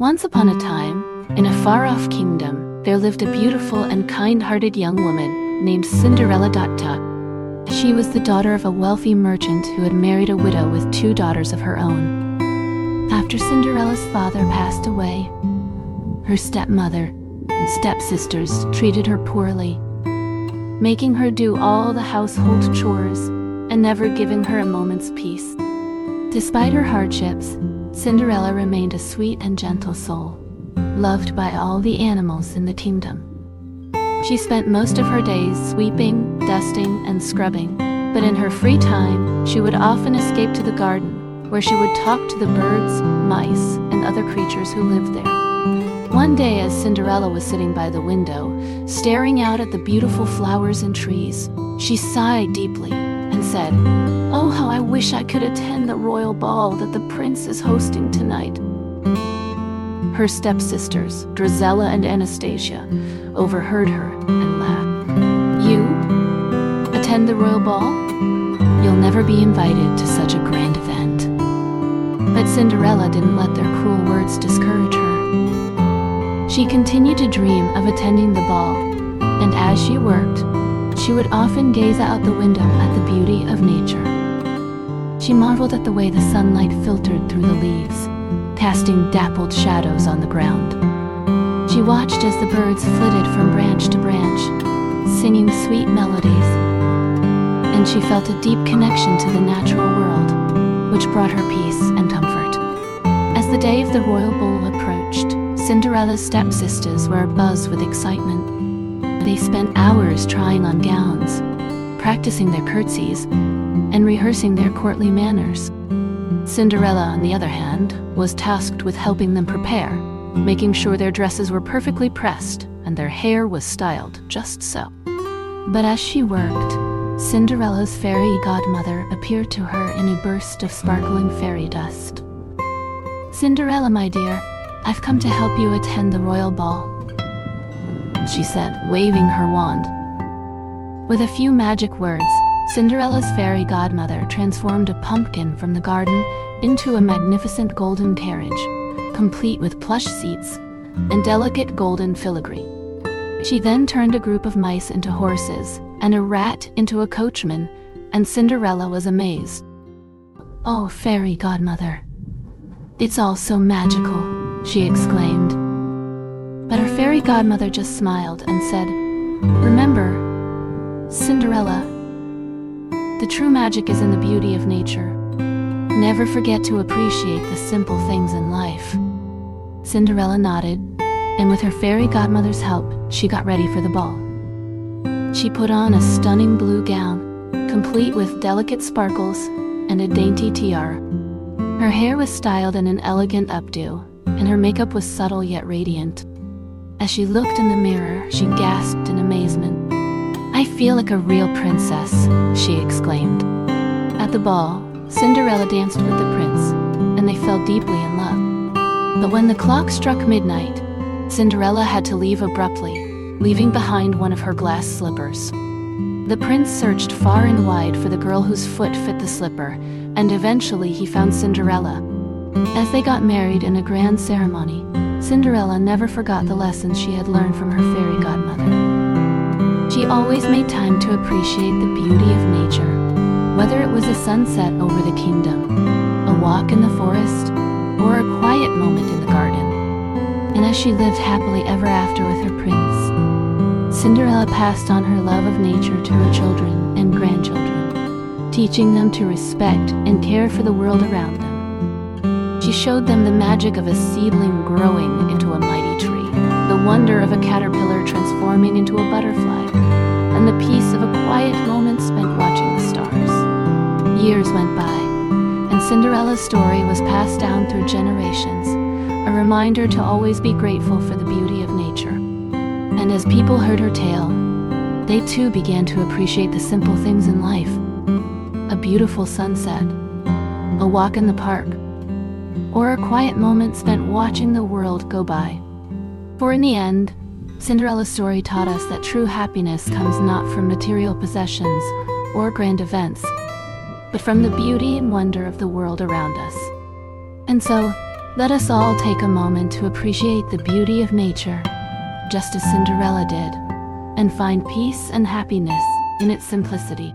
Once upon a time, in a far-off kingdom, there lived a beautiful and kind-hearted young woman named Cinderella. She was the daughter of a wealthy merchant who had married a widow with 2 daughters of her own. After Cinderella's father passed away, her stepmother and stepsisters treated her poorly, making her do all the household chores and never giving her a moment's peace. Despite her hardships, Cinderella remained a sweet and gentle soul, loved by all the animals in the kingdom. She spent most of her days sweeping, dusting, and scrubbing, but in her free time, she would often escape to the garden, where she would talk to the birds, mice, and other creatures who lived there. One day, as Cinderella was sitting by the window, staring out at the beautiful flowers and trees, she sighed deeply and said, "Oh, how I wish I could attend the royal ball that the prince is hosting tonight." Her stepsisters, Drizella and Anastasia, overheard her and laughed. "You? Attend the royal ball? You'll never be invited to such a grand event." But Cinderella didn't let their cruel words discourage her. She continued to dream of attending the ball, and as she worked, she would often gaze out the window at the beauty of nature. She marveled at the way the sunlight filtered through the leaves, casting dappled shadows on the ground. She watched as the birds flitted from branch to branch, singing sweet melodies, and she felt a deep connection to the natural world, which brought her peace and comfort. As the day of the royal ball approached, Cinderella's stepsisters were abuzz with excitement. They spent hours trying on gowns, practicing their curtsies, and rehearsing their courtly manners. Cinderella, on the other hand, was tasked with helping them prepare, making sure their dresses were perfectly pressed and their hair was styled just so. But as she worked, Cinderella's fairy godmother appeared to her in a burst of sparkling fairy dust. "Cinderella, my dear, I've come to help you attend the royal ball," she said, waving her wand. With a few magic words, Cinderella's fairy godmother transformed a pumpkin from the garden into a magnificent golden carriage, complete with plush seats and delicate golden filigree. She then turned a group of mice into horses and a rat into a coachman, and Cinderella was amazed. "Oh, fairy godmother, it's all so magical," she exclaimed. But her fairy godmother just smiled and said, "Remember, Cinderella, the true magic is in the beauty of nature. Never forget to appreciate the simple things in life." Cinderella nodded, and with her fairy godmother's help, she got ready for the ball. She put on a stunning blue gown, complete with delicate sparkles and a dainty tiara. Her hair was styled in an elegant updo, and her makeup was subtle yet radiant. As she looked in the mirror, she gasped in amazement. "I feel like a real princess," she exclaimed. At the ball, Cinderella danced with the prince, and they fell deeply in love. But when the clock struck midnight, Cinderella had to leave abruptly, leaving behind one of her glass slippers. The prince searched far and wide for the girl whose foot fit the slipper, and eventually he found Cinderella. As they got married in a grand ceremony, Cinderella never forgot the lessons she had learned from her fairy godmother. She always made time to appreciate the beauty of nature, whether it was a sunset over the kingdom, a walk in the forest, or a quiet moment in the garden. And as she lived happily ever after with her prince, Cinderella passed on her love of nature to her children and grandchildren, teaching them to respect and care for the world around them. She showed them the magic of a seedling growing into a mighty tree, the wonder of a caterpillar transforming into a butterfly, and the peace of a quiet moment spent watching the stars. Years went by, and Cinderella's story was passed down through generations, a reminder to always be grateful for the beauty of nature. And as people heard her tale, they too began to appreciate the simple things in life: a beautiful sunset, a walk in the park, or a quiet moment spent watching the world go by. For in the end, Cinderella's story taught us that true happiness comes not from material possessions or grand events, but from the beauty and wonder of the world around us. And so, Let us all take a moment to appreciate the beauty of nature, just as Cinderella did, and find peace and happiness in its simplicity.